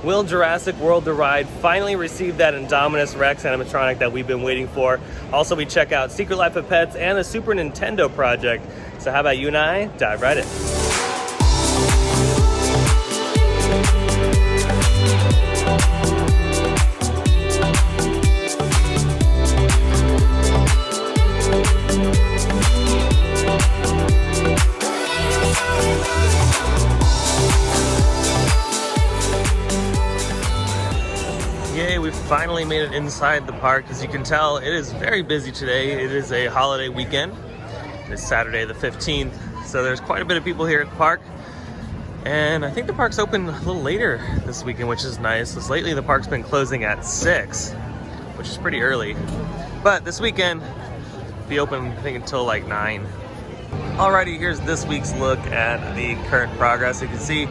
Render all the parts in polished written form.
Will Jurassic World the Ride finally receive that Indominus Rex animatronic that we've been waiting for? Also, we check out Secret Life of Pets and the Super Nintendo project. So how about you and I dive right in? Yay, we finally made it inside the park. As you can tell, it is very busy today. It is a holiday weekend. It's Saturday the 15th, so there's quite a bit of people here at the park. And I think the park's open a little later this weekend, which is nice, because lately the park's been closing at 6, which is pretty early. But this weekend, it'll be open, I think, until like 9. Alrighty, here's this week's look at the current progress. You can see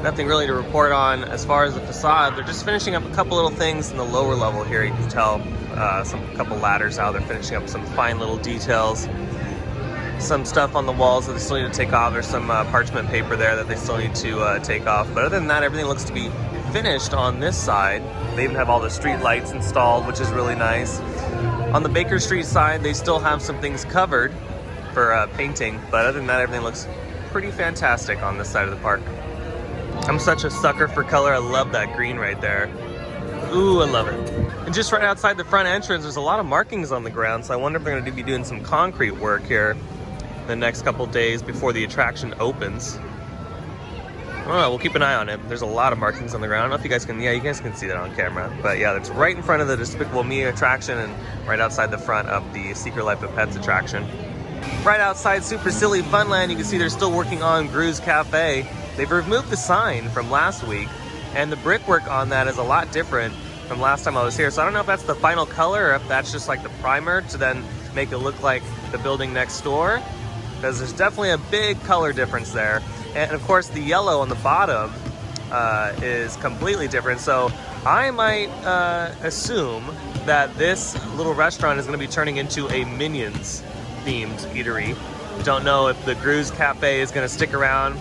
nothing really to report on as far as the facade. They're just finishing up a couple little things in the lower level here. You can tell a couple ladders out. They're finishing up some fine little details. Some stuff on the walls that they still need to take off. There's some parchment paper there that they still need to take off. But other than that, everything looks to be finished on this side. They even have all the street lights installed, which is really nice. On the Baker Street side, they still have some things covered for painting. But other than that, everything looks pretty fantastic on this side of the park. I'm such a sucker for color. I love that green right there. Ooh, I love it. And just right outside the front entrance, there's a lot of markings on the ground, so I wonder if they're going to be doing some concrete work here the next couple days before the attraction opens. I don't know, we'll keep an eye on it. There's a lot of markings on the ground. I don't know if you guys can, yeah, you guys can see that on camera. But yeah, that's right in front of the Despicable Me attraction and right outside the front of the Secret Life of Pets attraction. Right outside Super Silly Funland, you can see they're still working on Gru's Cafe. They've removed the sign from last week, and the brickwork on that is a lot different from last time I was here. So I don't know if that's the final color or if that's just like the primer to then make it look like the building next door, because there's definitely a big color difference there. And of course the yellow on the bottom is completely different. So I might assume that this little restaurant is going to be turning into a Minions themed eatery. Don't know if the Gru's Cafe is going to stick around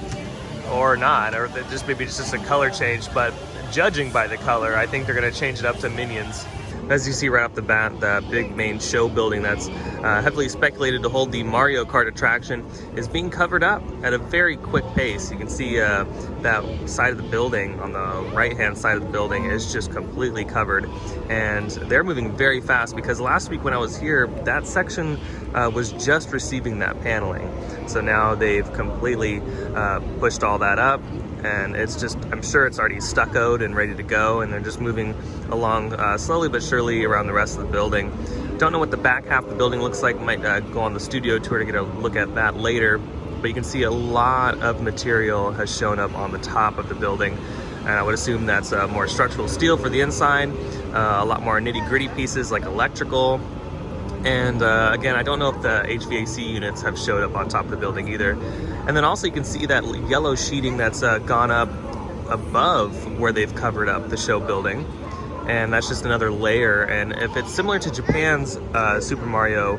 or not, or just maybe it's just a color change, but judging by the color, I think they're going to change it up to Minions. As you see right off the bat, the big main show building that's heavily speculated to hold the Mario Kart attraction is being covered up at a very quick pace. You can see that side of the building, on the right-hand side of the building, is just completely covered. And they're moving very fast, because last week when I was here, that section was just receiving that paneling. So now they've completely pushed all that up. And it's just, I'm sure it's already stuccoed and ready to go, and they're just moving along slowly but surely around the rest of the building. Don't know what the back half of the building looks like. Might go on the studio tour to get a look at that later, but you can see a lot of material has shown up on the top of the building, and I would assume that's more structural steel for the inside, a lot more nitty-gritty pieces like electrical. And again, I don't know if the HVAC units have showed up on top of the building either. And then also you can see that yellow sheeting that's gone up above where they've covered up the show building. And that's just another layer. And if it's similar to Japan's Super Mario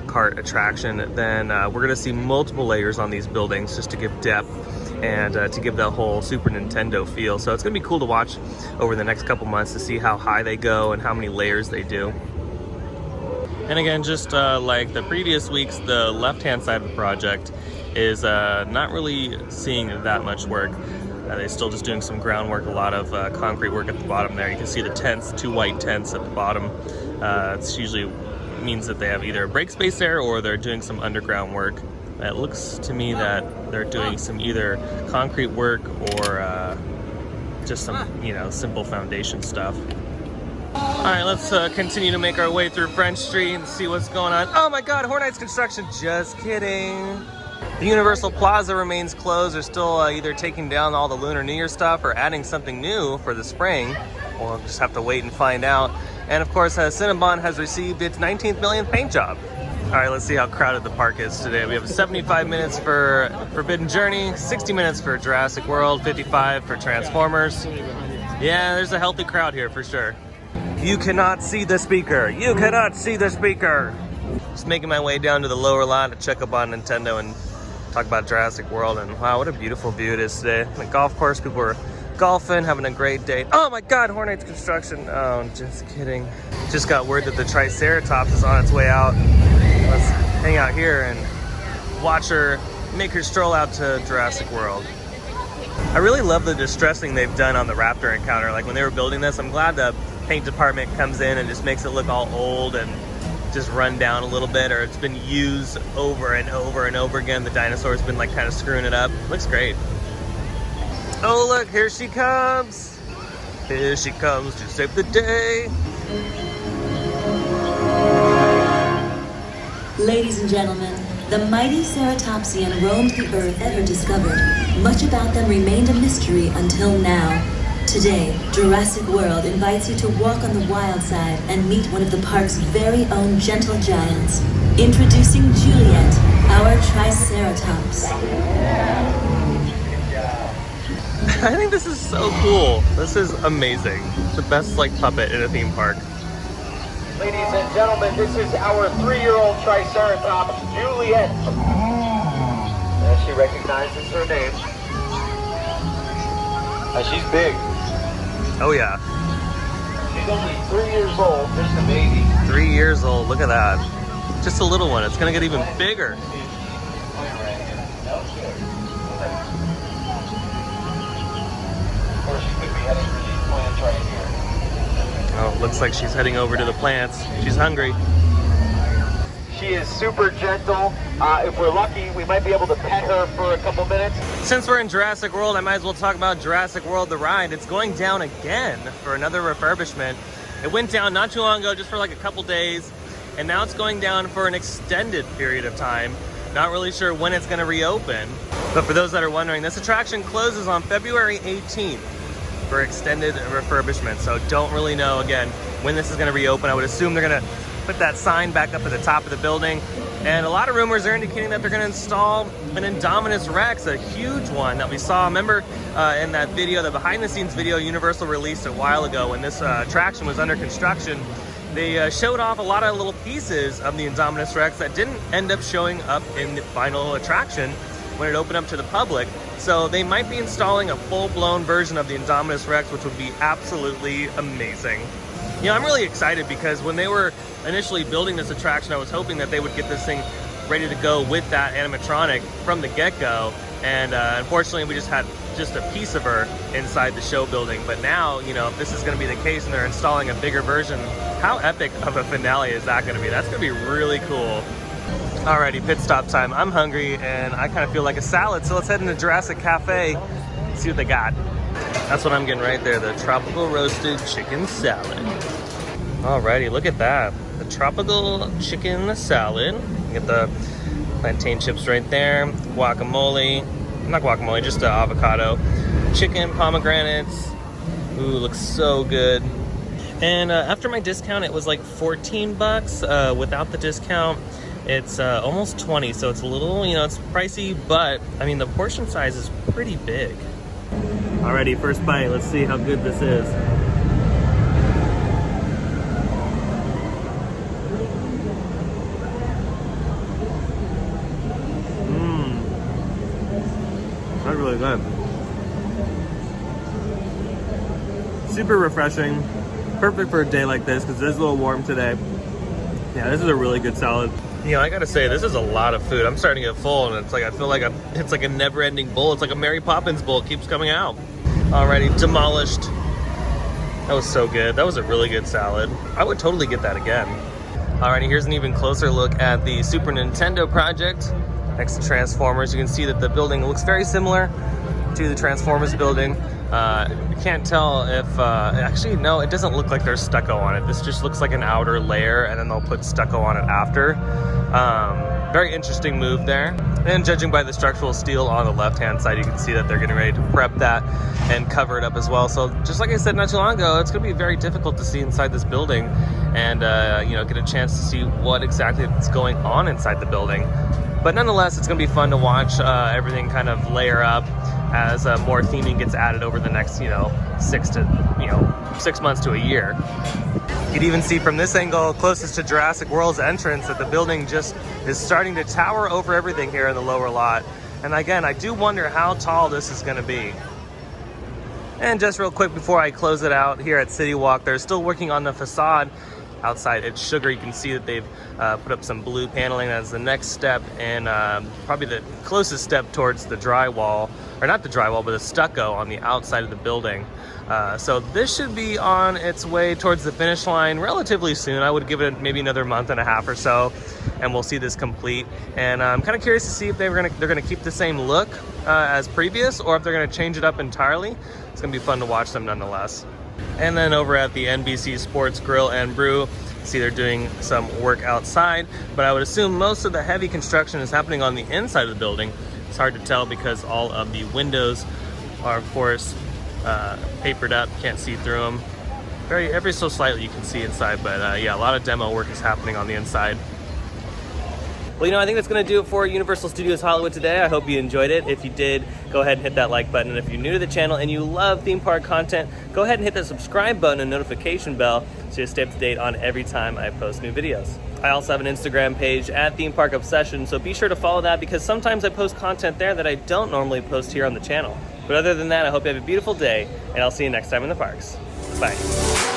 Kart attraction, then we're gonna see multiple layers on these buildings just to give depth and to give that whole Super Nintendo feel. So it's gonna be cool to watch over the next couple months to see how high they go and how many layers they do. And again, just like the previous weeks, the left-hand side of the project is not really seeing that much work. They're still just doing some groundwork, a lot of concrete work at the bottom there. You can see the tents, 2 white tents at the bottom. It's usually means that they have either a break space there or they're doing some underground work. It looks to me that they're doing some either concrete work or just some, you know, simple foundation stuff. All right, let's continue to make our way through French Street and see what's going on. Oh my God, Hornite's construction, just kidding. The Universal Plaza remains closed. They're still either taking down all the Lunar New Year stuff or adding something new for the spring. We'll just have to wait and find out. And of course, Cinnabon has received its 19th millionth paint job. All right, let's see how crowded the park is today. We have 75 minutes for Forbidden Journey, 60 minutes for Jurassic World, 55 for Transformers. Yeah, there's a healthy crowd here for sure. You cannot see the speaker. You cannot see the speaker. Just making my way down to the lower lot to check up on Nintendo and talk about Jurassic World. And wow, what a beautiful view it is today. The golf course, people are golfing, having a great day. Oh my God, Hornets Construction. Oh, just kidding. Just got word that the Triceratops is on its way out. Let's hang out here and watch her make her stroll out to Jurassic World. I really love the distressing they've done on the raptor encounter. Like when they were building this, I'm glad the paint department comes in and just makes it look all old and just run down a little bit, or it's been used over and over and over again. The dinosaur's been like kind of screwing it up. Looks great. Oh look, here she comes. Here she comes to save the day. Ladies and gentlemen, the mighty ceratopsian roamed the earth ever discovered. Much about them remained a mystery until now. Today, Jurassic World invites you to walk on the wild side and meet one of the park's very own gentle giants. Introducing Juliet, our Triceratops. I think this is so cool. This is amazing. The best like puppet in a theme park. Ladies and gentlemen, this is our 3-year-old Triceratops, Juliet. As she recognizes her name. She's big. Oh yeah. She's only 3 years old, just a baby. 3 years old, look at that. Just a little one, it's gonna get even bigger. Or she could be heading for these plants right here. Oh, looks like she's heading over to the plants. She's hungry. She is super gentle. If we're lucky, we might be able to pet her for a couple minutes. Since we're in Jurassic World, I might as well talk about Jurassic World the Ride. It's going down again for another refurbishment. It went down not too long ago, just for like a couple days, and now it's going down for an extended period of time. Not really sure when it's gonna reopen, but for those that are wondering, this attraction closes on February 18th for extended refurbishment, so don't really know, again, when this is gonna reopen. I would assume they're gonna put that sign back up at the top of the building. And a lot of rumors are indicating that they're going to install an Indominus Rex, a huge one that we saw. Remember in that video, the behind the scenes video Universal released a while ago when this attraction was under construction, they showed off a lot of little pieces of the Indominus Rex that didn't end up showing up in the final attraction when it opened up to the public. So they might be installing a full-blown version of the Indominus Rex, which would be absolutely amazing. You know, I'm really excited because when they were initially building this attraction, I was hoping that they would get this thing ready to go with that animatronic from the get-go. And unfortunately, we just had just a piece of her inside the show building. But now, you know, if this is going to be the case and they're installing a bigger version, how epic of a finale is that going to be? That's going to be really cool. Alrighty, pit stop time. I'm hungry and I kind of feel like a salad. So let's head into Jurassic Cafe, see what they got. That's what I'm getting right there, the tropical roasted chicken salad. Alrighty, look at that. The tropical chicken salad. You get the plantain chips right there, guacamole, not guacamole, just avocado, chicken, pomegranates. Ooh, looks so good. And after my discount, it was like 14 bucks. Without the discount, it's almost 20, so it's a little, you know, it's pricey, but I mean, the portion size is pretty big. Alrighty, first bite. Let's see how good this is. That's really good. Super refreshing. Perfect for a day like this because it is a little warm today. Yeah, this is a really good salad. You know, I gotta say, this is a lot of food. I'm starting to get full, and it's like, I feel like it's like a never-ending bowl. It's like a Mary Poppins bowl. It keeps coming out. Alrighty, demolished. That was so good. That was a really good salad. I would totally get that again. Alrighty, here's an even closer look at the Super Nintendo project next to Transformers. You can see that the building looks very similar to the Transformers building. You can't tell if, actually, no, it doesn't look like there's stucco on it. This just looks like an outer layer, and then they'll put stucco on it after. Very interesting move there. And judging by the structural steel on the left-hand side, you can see that they're getting ready to prep that and cover it up as well. So just like I said not too long ago, it's going to be very difficult to see inside this building and, you know, get a chance to see what exactly is going on inside the building. But nonetheless, it's going to be fun to watch everything kind of layer up as more theming gets added over the next, you know, 6 months to a year. You can even see from this angle, closest to Jurassic World's entrance, that the building just is starting to tower over everything here in the lower lot. And again, I do wonder how tall this is going to be. And just real quick before I close it out, here at City Walk, they're still working on the facade. Outside at Sugar, you can see that they've put up some blue paneling as the next step, and probably the closest step towards the drywall, or not the drywall, but the stucco on the outside of the building. So this should be on its way towards the finish line relatively soon. I would give it maybe another month and a half or so, and we'll see this complete. And I'm kind of curious to see if they're gonna keep the same look as previous, or if they're gonna change it up entirely. It's gonna be fun to watch them nonetheless. And then over at the NBC Sports Grill and Brew, see they're doing some work outside, but I would assume most of the heavy construction is happening on the inside of the building. It's hard to tell because all of the windows are, of course, papered up, can't see through them. Every so slightly you can see inside, but yeah, a lot of demo work is happening on the inside. Well, you know, I think that's going to do it for Universal Studios Hollywood today. I hope you enjoyed it. If you did, go ahead and hit that like button. And if you're new to the channel and you love theme park content, go ahead and hit that subscribe button and notification bell so you stay up to date on every time I post new videos. I also have an Instagram page at Theme Park Obsession, so be sure to follow that because sometimes I post content there that I don't normally post here on the channel. But other than that, I hope you have a beautiful day, and I'll see you next time in the parks. Bye.